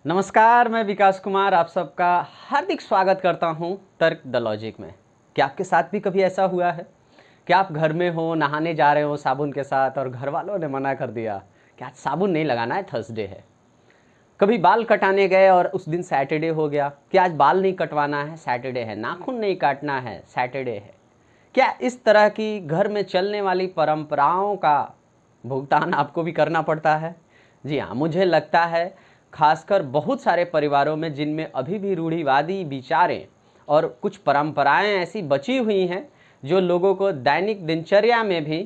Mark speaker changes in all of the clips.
Speaker 1: नमस्कार, मैं विकास कुमार आप सबका हार्दिक स्वागत करता हूं तर्क द लॉजिक में। क्या आपके साथ भी कभी ऐसा हुआ है कि आप घर में हो, नहाने जा रहे हो साबुन के साथ और घर वालों ने मना कर दिया कि आज साबुन नहीं लगाना है, थर्सडे है। कभी बाल कटाने गए और उस दिन सैटरडे हो गया कि आज बाल नहीं कटवाना है, सैटरडे है। नाखून नहीं काटना है, सैटरडे है। क्या इस तरह की घर में चलने वाली परंपराओं का भुगतान आपको भी करना पड़ता है? जी हाँ, मुझे लगता है खासकर बहुत सारे परिवारों में जिनमें अभी भी रूढ़िवादी विचारें और कुछ परंपराएं ऐसी बची हुई हैं जो लोगों को दैनिक दिनचर्या में भी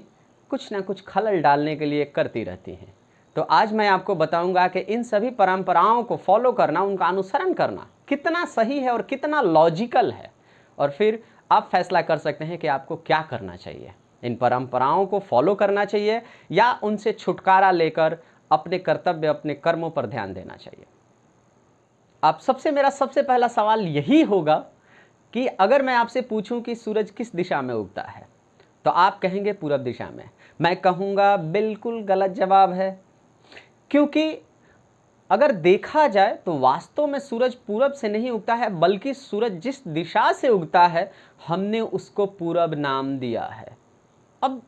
Speaker 1: कुछ ना कुछ खलल डालने के लिए करती रहती हैं। तो आज मैं आपको बताऊंगा कि इन सभी परंपराओं को फॉलो करना, उनका अनुसरण करना कितना सही है और कितना लॉजिकल है, और फिर आप फैसला कर सकते हैं कि आपको क्या करना चाहिए। इन परंपराओं को फॉलो करना चाहिए या उनसे छुटकारा लेकर अपने कर्तव्य, अपने कर्मों पर ध्यान देना चाहिए। आप सबसे मेरा सबसे पहला सवाल यही होगा कि अगर मैं आपसे पूछूं कि सूरज किस दिशा में उगता है तो आप कहेंगे पूरब दिशा में। मैं कहूंगा बिल्कुल गलत जवाब है, क्योंकि अगर देखा जाए तो वास्तव में सूरज पूरब से नहीं उगता है, बल्कि सूरज जिस दिशा से उगता है हमने उसको पूरब नाम दिया है। अब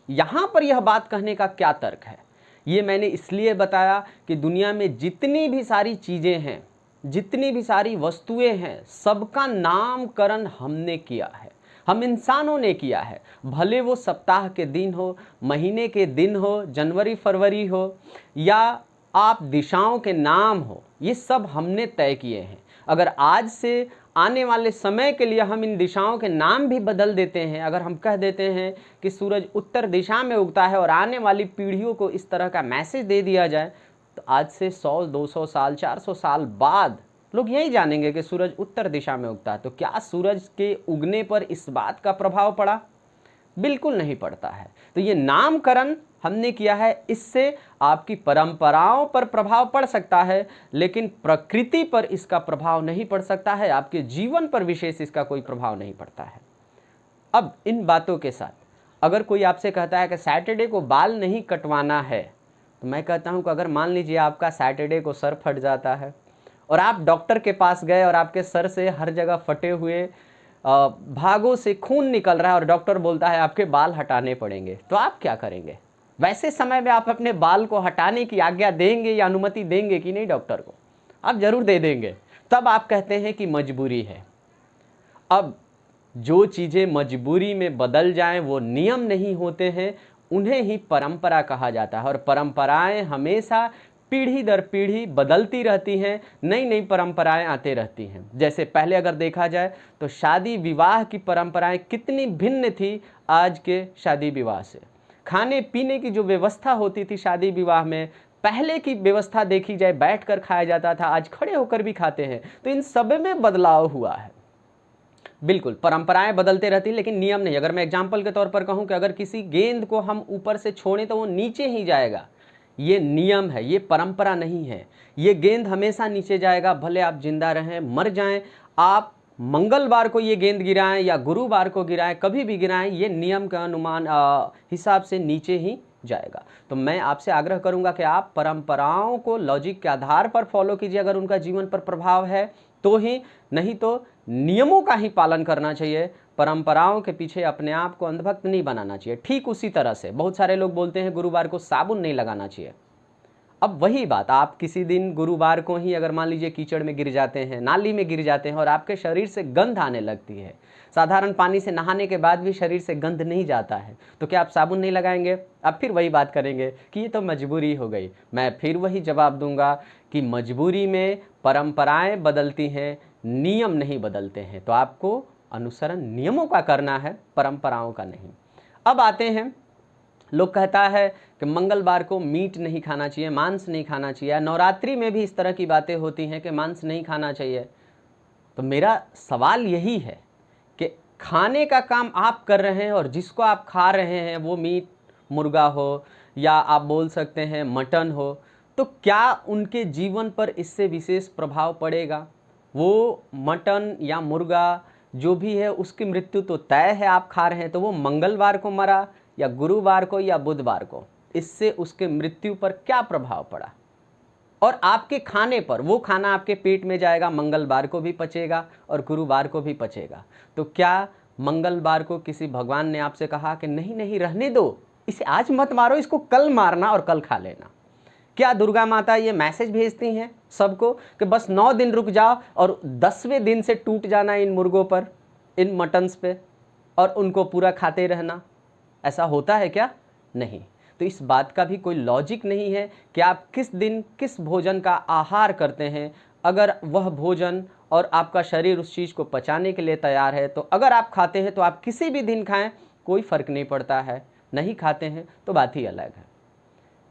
Speaker 1: यहां पर यह बात कहने का क्या तर्क है? ये मैंने इसलिए बताया कि दुनिया में जितनी भी सारी चीजें हैं, जितनी भी सारी वस्तुएं हैं, सबका नामकरण हमने किया है, हम इंसानों ने किया है। भले वो सप्ताह के दिन हो, महीने के दिन हो, जनवरी फरवरी हो, या आप दिशाओं के नाम हो, ये सब हमने तय किए हैं। अगर आज से आने वाले समय के लिए हम इन दिशाओं के नाम भी बदल देते हैं, अगर हम कह देते हैं कि सूरज उत्तर दिशा में उगता है और आने वाली पीढ़ियों को इस तरह का मैसेज दे दिया जाए, तो आज से 100, 200 साल, 400 साल बाद लोग यही जानेंगे कि सूरज उत्तर दिशा में उगता है। तो क्या सूरज के उगने पर इस बात का प्रभाव पड़ा? बिल्कुल नहीं पड़ता है। तो ये नामकरण हमने किया है, इससे आपकी परंपराओं पर प्रभाव पड़ सकता है, लेकिन प्रकृति पर इसका प्रभाव नहीं पड़ सकता है, आपके जीवन पर विशेष इसका कोई प्रभाव नहीं पड़ता है। अब इन बातों के साथ अगर कोई आपसे कहता है कि सैटरडे को बाल नहीं कटवाना है, तो मैं कहता हूं कि अगर मान लीजिए आपका सैटरडे को सर फट जाता है और आप डॉक्टर के पास गए और आपके सर से हर जगह फटे हुए भागों से खून निकल रहा है और डॉक्टर बोलता है आपके बाल हटाने पड़ेंगे, तो आप क्या करेंगे? वैसे समय में आप अपने बाल को हटाने की आज्ञा देंगे या अनुमति देंगे कि नहीं? डॉक्टर को आप जरूर दे देंगे। तब आप कहते हैं कि मजबूरी है। अब जो चीजें मजबूरी में बदल जाएं वो नियम नहीं होते हैं, उन्हें ही परंपरा कहा जाता है। और परंपराएं हमेशा पीढ़ी दर पीढ़ी बदलती रहती हैं, नई नई परंपराएं आते रहती हैं। जैसे पहले अगर देखा जाए तो शादी विवाह की परंपराएं कितनी भिन्न थी आज के शादी विवाह से। खाने पीने की जो व्यवस्था होती थी शादी विवाह में, पहले की व्यवस्था देखी जाए बैठकर खाया जाता था, आज खड़े होकर भी खाते हैं। तो इन सब में बदलाव हुआ है। बिल्कुल परंपराएं बदलते रहती, लेकिन नियम नहीं। अगर मैं एग्जाम्पल के तौर पर कहूं कि अगर किसी गेंद को हम ऊपर से छोड़ें तो वो नीचे ही जाएगा, ये नियम है, ये परंपरा नहीं है। ये गेंद हमेशा नीचे जाएगा, भले आप जिंदा रहें मर जाएं। आप मंगलवार को ये गेंद गिराएं या गुरुवार को गिराएं, कभी भी गिराएं, ये नियम का अनुमान हिसाब से नीचे ही जाएगा। तो मैं आपसे आग्रह करूंगा कि आप परंपराओं को लॉजिक के आधार पर फॉलो कीजिए अगर उनका जीवन पर प्रभाव है तो ही, नहीं तो नियमों का ही पालन करना चाहिए। परंपराओं के पीछे अपने आप को अंधभक्त नहीं बनाना चाहिए। ठीक उसी तरह से बहुत सारे लोग बोलते हैं गुरुवार को साबुन नहीं लगाना चाहिए। अब वही बात, आप किसी दिन गुरुवार को ही अगर मान लीजिए कीचड़ में गिर जाते हैं, नाली में गिर जाते हैं और आपके शरीर से गंध आने लगती है, साधारण पानी से नहाने के बाद भी शरीर से गंध नहीं जाता है, तो क्या आप साबुन नहीं लगाएंगे? आप फिर वही बात करेंगे कि ये तो मजबूरी हो गई। मैं फिर वही जवाब दूंगा कि मजबूरी में परंपराएं बदलती हैं, नियम नहीं बदलते हैं। तो आपको अनुसरण नियमों का करना है, परंपराओं का नहीं। अब आते हैं, लोग कहता है कि मंगलवार को मीट नहीं खाना चाहिए, मांस नहीं खाना चाहिए। नवरात्रि में भी इस तरह की बातें होती हैं कि मांस नहीं खाना चाहिए। तो मेरा सवाल यही है कि खाने का काम आप कर रहे हैं और जिसको आप खा रहे हैं वो मीट, मुर्गा हो या आप बोल सकते हैं मटन हो, तो क्या उनके जीवन पर इससे विशेष प्रभाव पड़ेगा? वो मटन या मुर्गा जो भी है उसकी मृत्यु तो तय है, आप खा रहे हैं, तो वो मंगलवार को मरा या गुरुवार को या बुधवार को, इससे उसके मृत्यु पर क्या प्रभाव पड़ा? और आपके खाने पर वो खाना आपके पेट में जाएगा, मंगलवार को भी पचेगा और गुरुवार को भी पचेगा। तो क्या मंगलवार को किसी भगवान ने आपसे कहा कि नहीं नहीं रहने दो, इसे आज मत मारो, इसको कल मारना और कल खा लेना? क्या दुर्गा माता ये मैसेज भेजती हैं सबको कि बस 9 दिन रुक जाओ और 10वें दिन से टूट जाना इन मुर्गों पर, इन मटन्स पे, और उनको पूरा खाते रहना? ऐसा होता है क्या? नहीं। तो इस बात का भी कोई लॉजिक नहीं है कि आप किस दिन किस भोजन का आहार करते हैं। अगर वह भोजन और आपका शरीर उस चीज़ को पचाने के लिए तैयार है तो अगर आप खाते हैं तो आप किसी भी दिन खाएं, कोई फ़र्क नहीं पड़ता है। नहीं खाते हैं तो बात ही अलग है।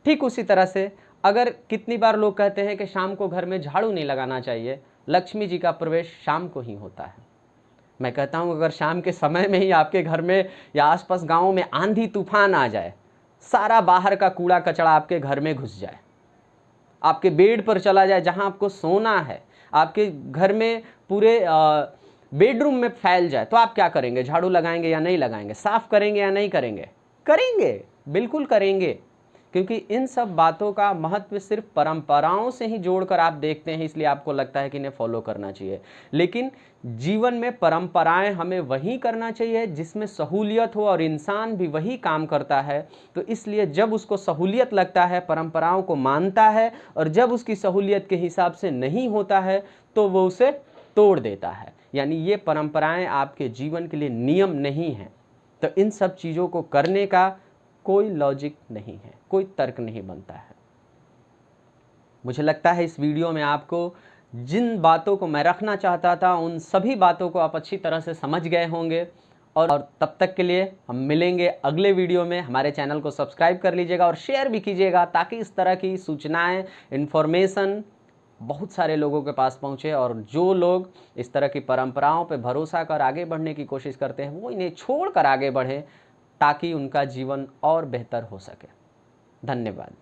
Speaker 1: ठीक उसी तरह से अगर कितनी बार लोग कहते हैं कि शाम को घर में झाड़ू नहीं लगाना चाहिए, लक्ष्मी जी का प्रवेश शाम को ही होता है। मैं कहता हूँ अगर शाम के समय में ही आपके घर में या आसपास गाँव में आंधी तूफान आ जाए, सारा बाहर का कूड़ा कचरा आपके घर में घुस जाए, आपके बेड पर चला जाए जहाँ आपको सोना है, आपके घर में पूरे बेडरूम में फैल जाए, तो आप क्या करेंगे? झाड़ू लगाएंगे या नहीं लगाएंगे? साफ करेंगे या नहीं करेंगे? करेंगे, बिल्कुल करेंगे। क्योंकि इन सब बातों का महत्व सिर्फ परंपराओं से ही जोड़कर आप देखते हैं, इसलिए आपको लगता है कि इन्हें फॉलो करना चाहिए। लेकिन जीवन में परंपराएं हमें वही करना चाहिए जिसमें सहूलियत हो और इंसान भी वही काम करता है। तो इसलिए जब उसको सहूलियत लगता है, परंपराओं को मानता है, और जब उसकी सहूलियत के हिसाब से नहीं होता है तो वो उसे तोड़ देता है। यानी ये परंपराएं आपके जीवन के लिए नियम नहीं हैं। तो इन सब चीज़ों को करने का कोई लॉजिक नहीं है, कोई तर्क नहीं बनता है। मुझे लगता है इस वीडियो में आपको जिन बातों को मैं रखना चाहता था उन सभी बातों को आप अच्छी तरह से समझ गए होंगे। और तब तक के लिए हम मिलेंगे अगले वीडियो में। हमारे चैनल को सब्सक्राइब कर लीजिएगा और शेयर भी कीजिएगा ताकि इस तरह की सूचनाएं, इन्फॉर्मेशन बहुत सारे लोगों के पास पहुंचे, और जो लोग इस तरह की परंपराओं पर भरोसा कर आगे बढ़ने की कोशिश करते हैं वो इन्हें छोड़ कर आगे बढ़ें ताकि उनका जीवन और बेहतर हो सके। धन्यवाद।